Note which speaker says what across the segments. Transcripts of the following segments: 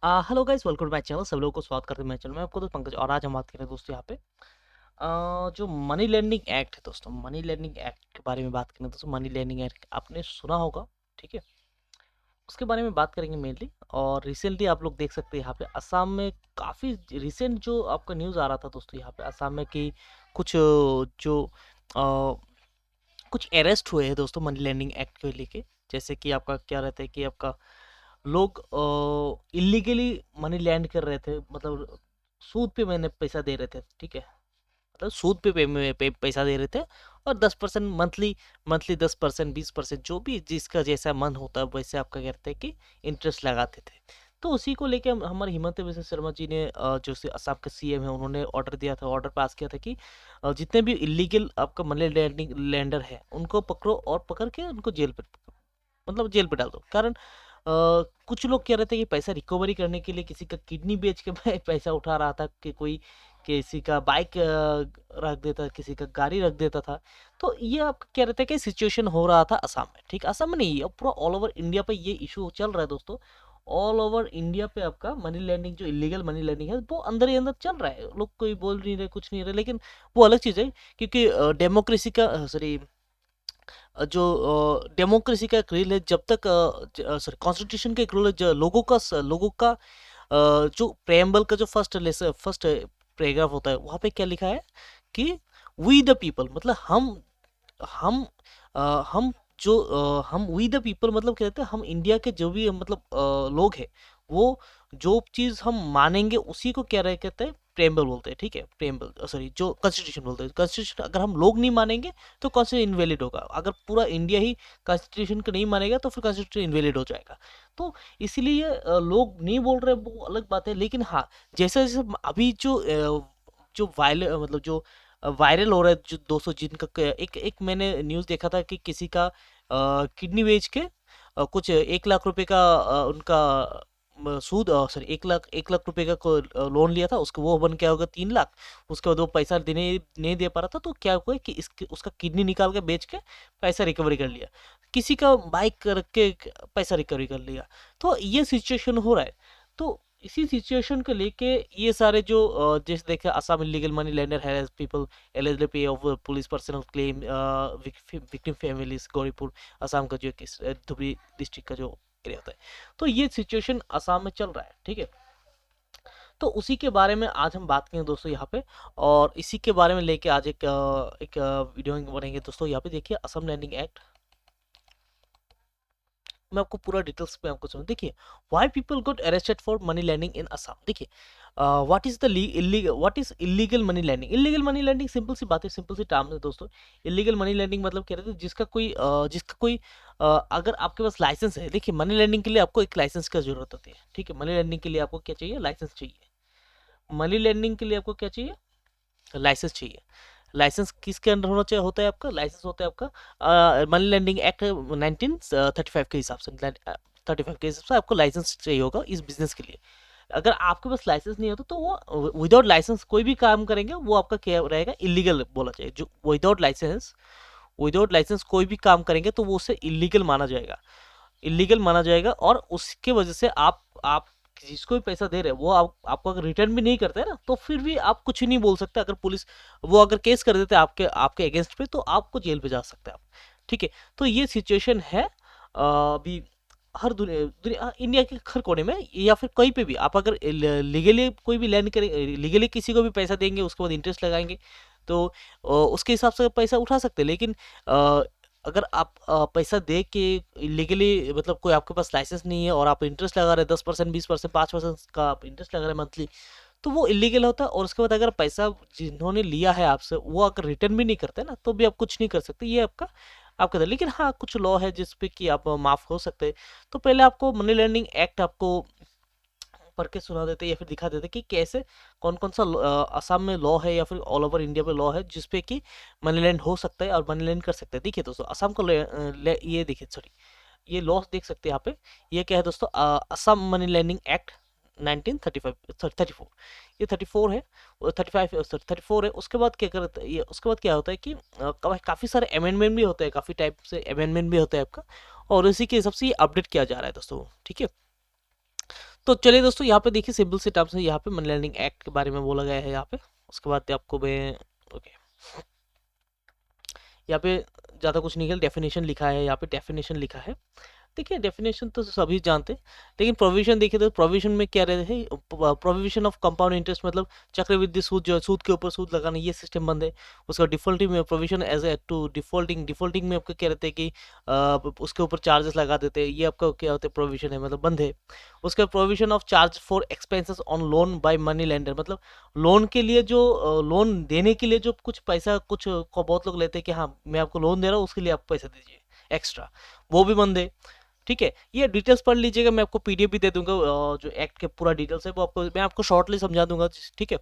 Speaker 1: Hello guys, welcome to my channel. सब लोगों को स्वागत करते हैं मेरे चैनल में। आपको दोस्त पंकज और आज हम बात कर रहे हैं दोस्तों यहाँ पे जो मनी लैंडिंग एक्ट है दोस्तों, मनी लैंडिंग एक्ट के बारे में बात करें दोस्तों। मनी लैंडिंग एक्ट आपने सुना होगा, ठीक है। उसके बारे में बात करेंगे मेनली। और रिसेंटली आप लोग देख सकते हैं यहाँ पे असम में काफ़ी रिसेंट जो आपका न्यूज़ आ रहा था दोस्तों यहाँ पे असम में कि कुछ जो अ, कुछ अरेस्ट हुए हैं दोस्तों मनी लैंडिंग एक्ट को लेके। जैसे कि आपका क्या रहता है कि आपका लोग इलीगली मनी लैंड कर रहे थे, मतलब सूद पे मैंने पैसा दे रहे थे, ठीक है। मतलब सूद पे पैसा दे रहे थे। और 10% मंथली, मंथली 10%, 20%, जो भी जिसका जैसा मन होता है वैसे आपका कहते हैं कि इंटरेस्ट लगाते थे। तो उसी को लेके हमारे हिमंत बिस्वा शर्मा जी ने जो असम के सीएम है उन्होंने ऑर्डर दिया था, ऑर्डर पास किया था कि जितने भी इलीगल आपका मनी लैंडिंग लैंडर है उनको पकड़ो और पकड़ के उनको जेल पे, मतलब जेल पे डाल दो। कारण कुछ लोग कह रहे थे कि पैसा रिकवरी करने के लिए किसी का किडनी बेच के पैसा उठा रहा था, कि कोई किसी का बाइक रख देता, किसी का गाड़ी रख देता था। तो ये आप कह रहे थे कि सिचुएशन हो रहा था असम में, ठीक। असम में नहीं, अब पूरा ऑल ओवर इंडिया पे ये इशू चल रहा है दोस्तों। ऑल ओवर इंडिया पे आपका मनी लैंडिंग, जो इलीगल मनी लैंडिंग है वो अंदर ही अंदर चल रहा है। लोग कोई बोल नहीं रहे, कुछ नहीं रहे, लेकिन वो अलग चीज़ है। क्योंकि डेमोक्रेसी का सॉरी जो डेमोक्रेसी का एक रूल है, जब तक सॉरी कॉन्स्टिट्यूशन का एक रूल है, जो लोगों का जो प्रेम्बल का जो फर्स्ट पैराग्राफ होता है वहाँ पे क्या लिखा है कि वी द पीपल, मतलब हम हम जो हम वी द पीपल मतलब क्या कहते हैं, हम इंडिया के जो भी मतलब लोग हैं, वो जो चीज़ हम मानेंगे उसी को क्या रहे कहते हैं, प्रेम्बल बोलते हैं, ठीक है। प्रेम्बल सॉरी जो कॉन्स्टिट्यूशन बोलते हैं, कॉन्स्टिट्यूशन अगर हम लोग नहीं मानेंगे तो कॉन्स्टिट्यूशन इनवैलिड होगा। अगर पूरा इंडिया ही कॉन्स्टिट्यूशन को नहीं मानेगा तो फिर कॉन्स्टिट्यूशन इनवैलिड हो जाएगा। तो इसीलिए लोग नहीं बोल रहे वो अलग बात है, लेकिन हाँ, जैसे जैसे अभी जो मतलब जो वायरल हो रहा है, जो 200 जिनका एक एक मैंने न्यूज़ देखा था कि किसी का किडनी बेच के कुछ 1 लाख रुपए का उनका सूद सॉरी 1 लाख रुपए का लोन लिया था, उसको वो बन क्या होगा 3 लाख। उसके बाद वो पैसा देने नहीं दे पा रहा था, तो क्या हुआ कि इसके उसका किडनी निकाल के बेच के पैसा रिकवरी कर लिया। किसी का बाइक रख के पैसा रिकवरी कर लिया। तो ये सिचुएशन हो रहा है। तो इसी सिचुएशन को लेके ये सारे जो जैसे देखे Assam illegal money lender harass people eligible pay off police personal claim victim families Gauripur Assam का जो धुबरी डिस्ट्रिक्ट का जो एरिया होता है। तो ये सिचुएशन असम में चल रहा है, ठीक है। तो उसी के बारे में आज हम बात करेंगे दोस्तों यहाँ पे। और इसी के बारे में लेके आज एक वीडियो बनेंगे दोस्तों। यहाँ पे देखिए असम लैंडिंग एक्ट, मैं आपको पूरा डिटेल्स में आपको समझ। देखिए, why people got arrested for money landing in Assam. देखिए, what is the illegal, what is illegal money landing. Illegal money landing simple सी बात है, सिंपल सी टर्म है दोस्तों। इलीगल मनी लैंडिंग मतलब कह रहे थे जिसका कोई अगर आपके पास लाइसेंस है। देखिए, मनी लैंडिंग के लिए आपको एक लाइसेंस की जरूरत होती है, ठीक है। मनी लैंडिंग के लिए आपको क्या चाहिए, लाइसेंस चाहिए। मनी लैंडिंग के लिए आपको क्या चाहिए, लाइसेंस चाहिए। लाइसेंस किसके अंडर होना चाहिए, होता है आपका लाइसेंस होता है आपका मनी लेंडिंग एक्ट 1935 के हिसाब से, 35 के हिसाब से आपको लाइसेंस चाहिए होगा इस बिजनेस के लिए। अगर आपके पास लाइसेंस नहीं होता तो वो विदाउट लाइसेंस कोई भी काम करेंगे वो आपका क्या रहेगा, इलीगल बोला जाए। जो विदाउट लाइसेंस कोई भी काम करेंगे तो वो उसे इलीगल माना जाएगा, इलीगल माना जाएगा। और उसके वजह से आप जिसको भी पैसा दे रहे हैं वो आपको अगर रिटर्न भी नहीं करते हैं ना, तो फिर भी आप कुछ नहीं बोल सकते। अगर पुलिस वो अगर केस कर देते हैं आपके आपके अगेंस्ट पे, तो आपको जेल पे जा सकते हैं आप, ठीक है। तो ये सिचुएशन है अभी हर दुनिया इंडिया के हर कोने में, या फिर कहीं पे भी आप अगर लीगली कोई भी लैंड करें, लीगली किसी को भी पैसा देंगे उसके बाद इंटरेस्ट लगाएंगे, तो उसके हिसाब से पैसा उठा सकते हैं। लेकिन अ, अगर आप पैसा दे के इलीगली, मतलब कोई आपके पास लाइसेंस नहीं है और आप इंटरेस्ट लगा रहे हैं 10%, 20%, 5% का आप इंटरेस्ट लगा रहे हैं मंथली, तो वो इलीगल होता है। और उसके बाद अगर पैसा जिन्होंने लिया है आपसे वो अगर रिटर्न भी नहीं करते ना, तो भी आप कुछ नहीं कर सकते। ये आपका आपका था। लेकिन हाँ, कुछ लॉ है जिस पे कि आप माफ हो सकते हैं। तो पहले आपको मनी लैंडिंग एक्ट आपको पढ़ के सुना देते या फिर दिखा देते कि कैसे कौन कौन सा असम में लॉ है या फिर ऑल ओवर इंडिया में लॉ है जिसपे कि मनी लैंड हो सकता है और मनी लैंड कर सकते हैं। देखिए दोस्तों, असम को ये देखिए, सॉरी, ये लॉ देख सकते हैं यहाँ पे। ये क्या है दोस्तों, असम मनी लैंडिंग एक्ट 1935, 34। ये 34 है, 35 सॉरी 34 है। उसके बाद क्या करता है ये, उसके बाद क्या होता है कि काफ़ी सारे अमेंडमेंट भी होते हैं, काफ़ी टाइप से अमेंडमेंट भी होता है आपका। और इसी के हिसाब से ये अपडेट किया जा रहा है दोस्तों, ठीक है। तो चलिए दोस्तों, यहाँ पे देखिए सिंपल से टर्म्स है, यहाँ पे मनी लैंडिंग एक्ट के बारे में बोला गया है यहाँ पे। उसके बाद आपको मैं ओके, यहाँ पे ज़्यादा कुछ नहीं है, डेफिनेशन लिखा है, यहाँ पे डेफिनेशन लिखा है। देखिए डेफिनेशन तो सभी जानते हैं, लेकिन प्रोविजन देखिए तो प्रोविजन में क्या रहता है, प्रोविजन ऑफ कंपाउंड इंटरेस्ट मतलब चक्रवृद्धि सूद, जो सूद के ऊपर सूद लगाना, ये सिस्टम बंद है। उसका डिफॉल्टिंग में provision as a to defaulting, defaulting में आपका क्या रहता है कि उसके ऊपर चार्जेस लगा देते हैं, ये आपका क्या होता है प्रोविजन है, मतलब बंद है। उसका provision of charge for expenses on loan by money lender, मतलब लोन के लिए जो लोन देने के लिए जो कुछ पैसा कुछ को बहुत लोग लेते हैं कि हाँ मैं आपको लोन दे रहा हूँ, उसके लिए आप पैसा दीजिए एक्स्ट्रा, वो भी बंद है। ठीक है, ये डिटेल्स पढ़ लीजिएगा, मैं आपको पीडीएफ भी दे दूंगा, जो एक्ट के पूरा डिटेल्स है वो आपको मैं आपको शॉर्टली समझा दूंगा। ठीक है,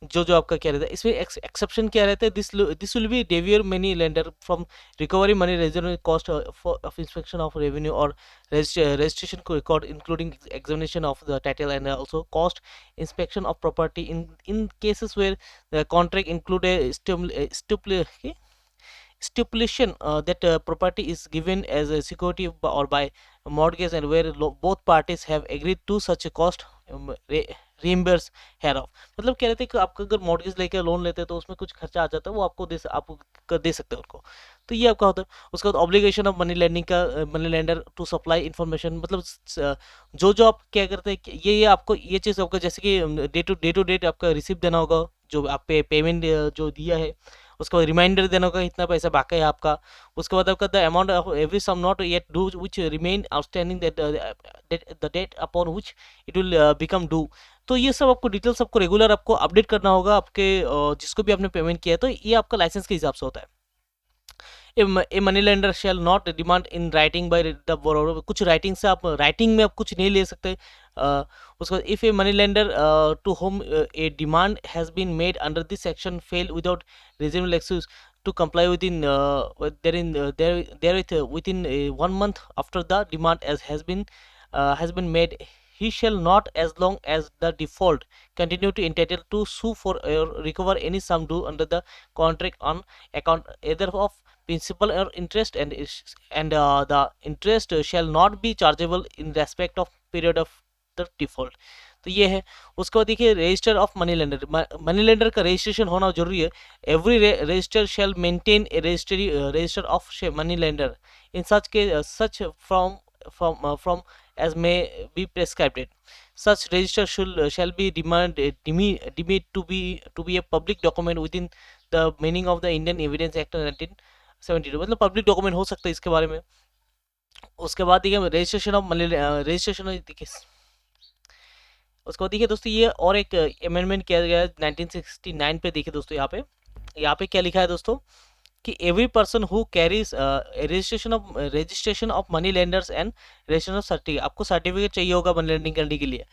Speaker 1: जो जो आपका क्या रहता है इसमें एक्सेप्शन क्या रहता है, दिस विल बी डेवियर money lender from recovery money resident cost of inspection of revenue और रजिस्ट्रेशन को record including examination of the title and also cost inspection of property in cases where the contract include stipulation that property is given as a security or by mortgage and where both parties have agreed to such a cost reimburse hereof। मतलब कह रहे थे कि आपका अगर mortgage लेकर loan लेते हैं तो उसमें कुछ खर्चा आ जाता है, वो आपको दे सकते हैं उनको। तो ये आपका होता है। उसके बाद ऑब्लिगेशन ऑफ मनी लैंडिंग का, money lender to supply information, मतलब जो जो आप क्या करते हैं ये आपको ये चीज़ आपको जैसे कि डे टू डेट आपका रिसिप्ट देना होगा, जो आप पेमेंट जो दिया है, उसके बाद रिमाइंडर देना होगा इतना पैसा बाकी है आपका। उसके बाद आपका the amount of every sum not yet due which remain outstanding the date upon which it will become due. तो ये सब आपको डिटेल्स आपको रेगुलर आपको अपडेट करना होगा आपके जिसको भी आपने पेमेंट किया है, तो ये आपका लाइसेंस के हिसाब से होता है। A money lender shall not demand in writing by the borrower, कुछ राइटिंग से आप राइटिंग में आप कुछ नहीं ले सकते। उसके बाद if a money lender to whom a demand has been made under this section fail without reasonable excuse to comply within within 1 month after the demand as has been made, he shall not, as long as the default continue to entitled to sue for or recover any sum due under the contract on account either of principal or interest, and the interest shall not be chargeable in respect of period of the default। तो ये है। उसके बाद देखिए register of money lender, money lender का registration होना जरूरी है। Every register shall maintain a register of money lender in such के such from as may be prescribed, such register shall be deemed to be a public document within the meaning of the Indian Evidence Act 1972, मतलब public document हो सकता है इसके बारे में। उसके बाद देखिए रजिस्ट्रेशन ऑफ मनी रजिस्ट्रेशन देखिए, उसके बाद देखिए दोस्तों ये और एक अमेंडमेंट किया गया है 1969 पे। देखिए दोस्तों यहाँ पे क्या लिखा है दोस्तों कि every person who carries registration of money lenders and registration of certificate, आपको सर्टिफिकेट चाहिए होगा मनी लेंडिंग करने के लिए,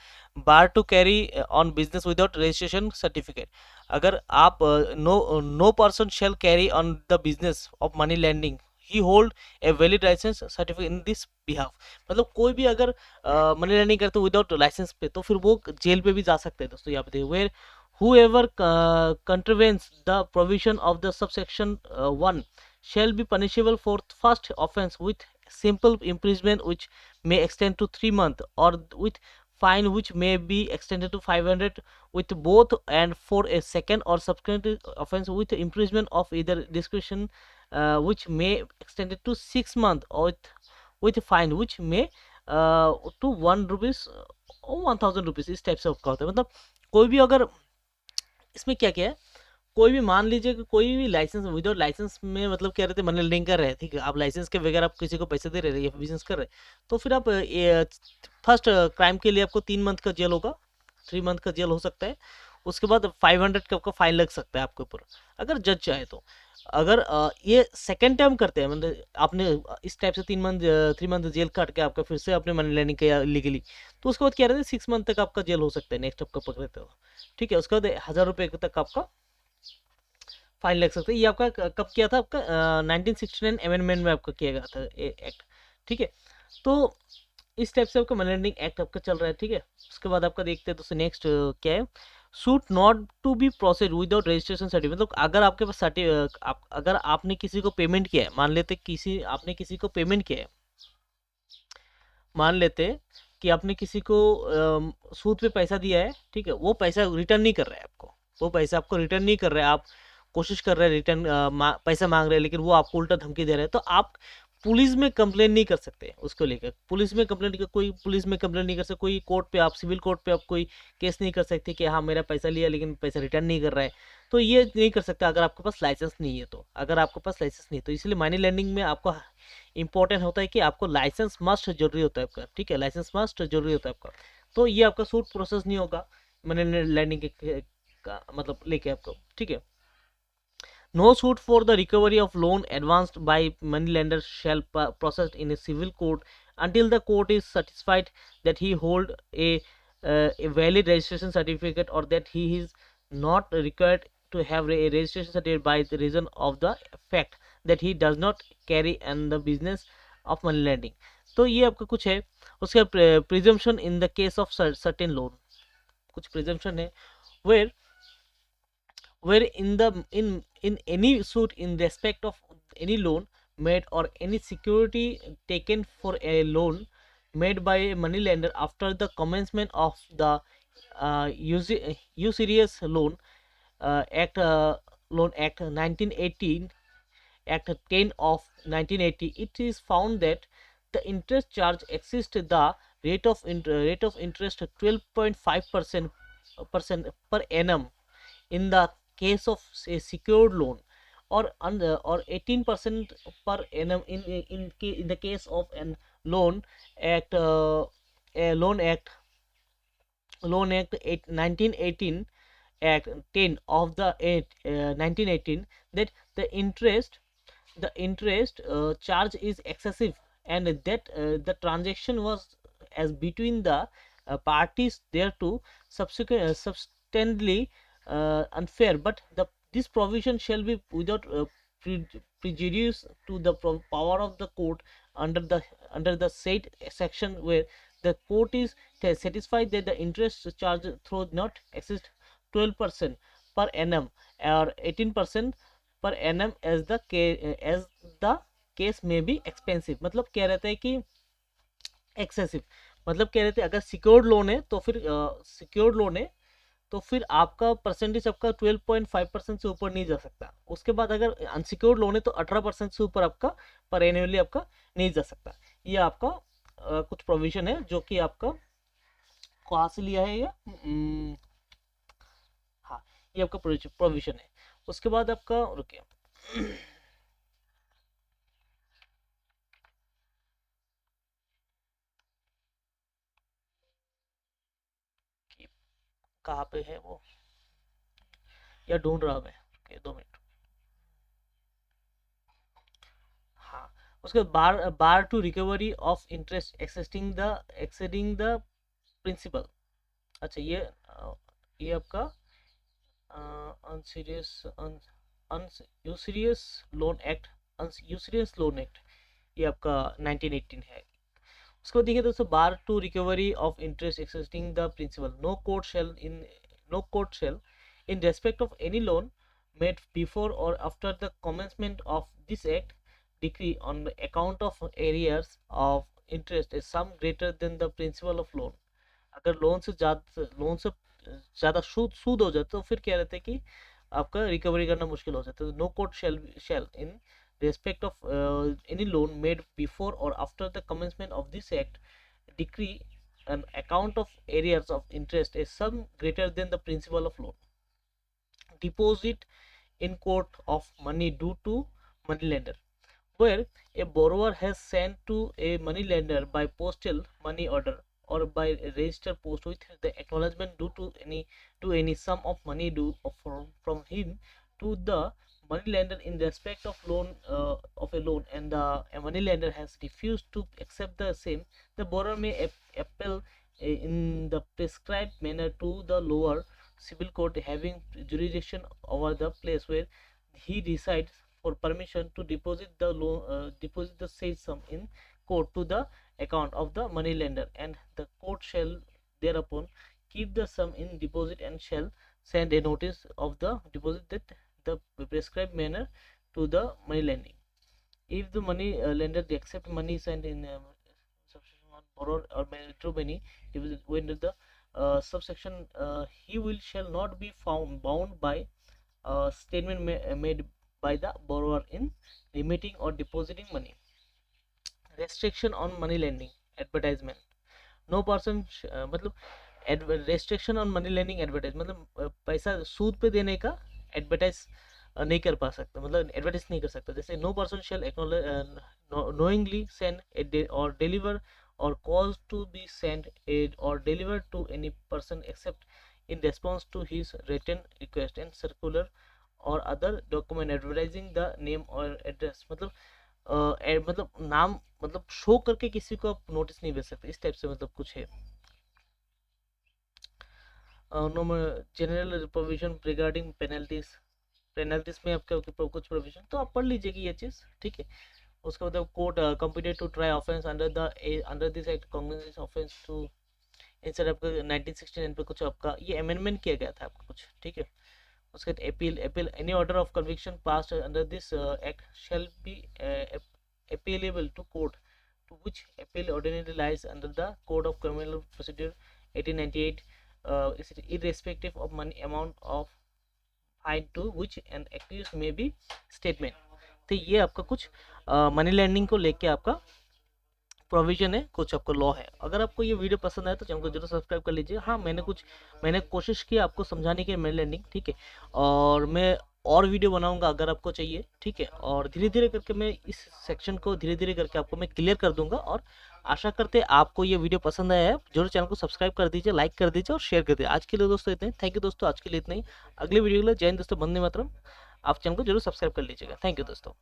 Speaker 1: bar to carry on business without registration certificate. अगर आप no person shall carry on the business of money lending he hold a valid license certificate in this behalf, मतलब कोई भी अगर मनी लेंडिंग करते विदाउट लाइसेंस पे तो फिर वो जेल पे भी जा सकते हैं दोस्तों। यहाँ पे देखिए where whoever contravenes the provision of the subsection 1 shall be punishable for first offence with simple imprisonment which may extend to 3 months or with fine which may be extended to 500 with both, and for a second or subsequent offence with imprisonment of either discretion which may extended to 6 months or with fine which may to 1 rupees or 1000 rupees, इस type से होता है। मतलब कोई भी अगर इसमें क्या क्या है, कोई भी मान लीजिए कि कोई भी लाइसेंस विदाउट लाइसेंस में मतलब क्या रहते मनी लेंडिंग कर रहे हैं, ठीक है, आप लाइसेंस के बगैर आप किसी को पैसे दे रहे हैं या बिजनेस कर रहे हैं, तो फिर आप फर्स्ट क्राइम के लिए आपको 3 मंथ का जेल होगा, 3 मंथ का जेल हो सकता है। उसके बाद 500 का आपका फाइन लग सकता है आपके ऊपर अगर जज चाहे तो। अगर ये सेकेंड टाइम करते हैं, मतलब आपने इस टाइप से 3 मंथ जेल काट के आपका फिर से आपने मनी लेंडिंग किया लीगली, तो उसके बाद क्या रहता है 6 मंथ तक आपका जेल हो सकता है नेक्स्ट आपका पकड़ते हो, ठीक है। उसके बाद 1000 रुपये तक आपका फाइन लग सकता है। ये आपका कब किया था, आपका 1969 अमेंडमेंट में आपका किया गया था एक्ट, ठीक है। तो इस टाइप से आपका मनी लैंडिंग एक्ट आपका चल रहा है, ठीक है। उसके बाद आपका देखते हैं दोस्तों नेक्स्ट क्या है, suit not to be proceeded without registration certificate, मतलब अगर आपके पास अगर आपने किसी को पेमेंट किया है, मान लेते आपने किसी को पेमेंट किया है, मान लेते कि आपने किसी को सूद पे पैसा दिया है, ठीक है, वो पैसा रिटर्न नहीं कर रहा है आपको, वो पैसा आपको रिटर्न नहीं कर रहा है, आप कोशिश कर रहे हैं रिटर्न पैसा मांग रहे हैं, लेकिन वो आपको उल्टा धमकी दे रहे हैं, तो आप पुलिस में कंप्लेन नहीं कर सकते उसको लेकर, पुलिस में कंप्लेन कोई पुलिस में कंप्लेन नहीं कर सकते, कोई कोर्ट पे आप सिविल कोर्ट पे आप कोई केस नहीं कर सकते कि हाँ मेरा पैसा लिया लेकिन पैसा रिटर्न नहीं कर रहा है, तो ये नहीं कर सकता अगर आपके पास लाइसेंस नहीं है, तो अगर आपके पास लाइसेंस नहीं है तो इसलिए मनी लेंडिंग में आपको इंपॉर्टेंट होता है कि आपको लाइसेंस मस्ट जरूरी होता है आपका, ठीक है, लाइसेंस मस्ट जरूरी होता है आपका, तो ये आपका सूट प्रोसेस नहीं होगा मनी लैंडिंग का मतलब लेके आपको, ठीक है। No suit for the recovery of loan advanced by moneylender shall processed in a civil court until the court is satisfied that he hold a valid registration certificate or that he is not required to have a registration certificate by the reason of the fact that he does not carry on the business of money lending। तो ये आपका कुछ है उसका presumption in the case of certain loan, कुछ presumption है where in any suit in respect of any loan made or any security taken for a loan made by a money lender after the commencement of the usurious loan act loan act 1918 act 10 of 1980, it is found that the interest charge exceeds the rate of interest 12.5% per annum in the case of a secured loan, or 18% per annum in the case of an loan act a loan act 1918 act 10 of the 1918, that the interest charge is excessive and that the transaction was as between the parties thereto substantially unfair, but this provision shall be without prejudice to the power of the court under the said section, where the court is satisfied that the interest charge through not exceed 12% per annum or 18% per annum as the case may be expensive। मतलब कह रहता है कि excessive, मतलब कह रहे थे अगर सिक्योर्ड लोन है तो फिर सिक्योर्ड लोन है तो फिर आपका परसेंटेज आपका 12.5% से ऊपर नहीं जा सकता, उसके बाद अगर अनसिक्योर्ड लोन है तो 18% से ऊपर आपका पर एनुअली आपका नहीं जा सकता। ये आपका कुछ प्रोविजन है जो कि आपका कहाँ से लिया है या हाँ ये आपका प्रोविजन है। उसके बाद आपका रुकिए कहाँ पे है वो या ढूंढ रहा मैं, रुकिए 2 मिनट। हाँ उसके bar to recovery of interest exceeding the principal. अच्छा ये आपका unserious usurious loan act usurious loan act ये आपका 1918 है। उसको देखिए दोस्तों, bar to recovery of interest existing the principal, no court shall in respect of any loan made before और after the commencement of this act decree on account of arrears of interest is some greater than the principal of loan. अगर loan से ज़्यादा सूद हो जाए तो फिर क्या रहता है कि आपका रिकवरी करना मुश्किल हो जाता है। No court shall in respect of any loan made before or after the commencement of this act decree an account of arrears of interest a sum greater than the principal of loan, deposit in court of money due to money lender, where a borrower has sent to a money lender by postal money order or by registered post with the acknowledgement due to any sum of money due from him to the money lender in respect of of a loan, and the money lender has refused to accept the same, the borrower may appeal in the prescribed manner to the lower civil court having jurisdiction over the place where he resides for permission to deposit the said sum in court to the account of the money lender, and the court shall thereupon keep the sum in deposit and shall send a notice of the deposit that the prescribed manner to the money lending. If the money lender accept money sent in subsection 1 or matrimony, when the subsection he will shall not be found bound by statement made by the borrower in remitting or depositing money. Restriction on money lending advertisement. No person मतलब restriction on money lending advertise मतलब पैसा सूद पे देने का advertise नहीं कर पा सकता, मतलब एडवर्टाइज नहीं कर सकता। जैसे no person shall knowingly send or deliver or cause to be sent aid or delivered to any person except in response to his written request and circular or other document advertising the name or address। मतलब मतलब नाम मतलब show करके किसी को आप notice नहीं भेज सकते, इस टाइप से मतलब कुछ है। जनरल प्रोविजन रिगार्डिंग पेनल्टीज में आपका कुछ प्रोविजन तो आप पढ़ लीजिए कि ये चीज़ ठीक है। उसके बाद court computed to try offence under this act cognizance offence to instead आपका 1969 पे कुछ आपका ये अमेंडमेंट किया गया था आपका कुछ ठीक है। उसके बाद appeal any order of conviction passed under this act shall be appealable to court to which appeal ordinarily lies under the Code of Criminal Procedure 1898 irrespective of money amount of fine to which an accused may be statement। तो ये आपका कुछ money landing को लेके आपका provision है, कुछ आपको लॉ है। अगर आपको ये वीडियो पसंद आए तो चैनल को जरूर सब्सक्राइब कर लीजिए। हाँ मैंने कोशिश की आपको समझाने की मनी लैंडिंग ठीक है, और मैं और वीडियो बनाऊंगा अगर आपको चाहिए ठीक है। और धीरे धीरे करके मैं इस सेक्शन को धीरे धीरे करके आपको मैं क्लियर कर दूंगा। और आशा करते हैं आपको ये वीडियो पसंद आया है। जरूर चैनल को सब्सक्राइब कर दीजिए, लाइक कर दीजिए और शेयर कर दीजिए। आज के लिए दोस्तों इतने, थैंक यू दोस्तों, आज के लिए इतना ही। अगली वीडियो के लिए जय हिंद दोस्तों, वंदे मातरम। आप चैनल को जरूर सब्सक्राइब कर लीजिएगा। थैंक यू दोस्तों।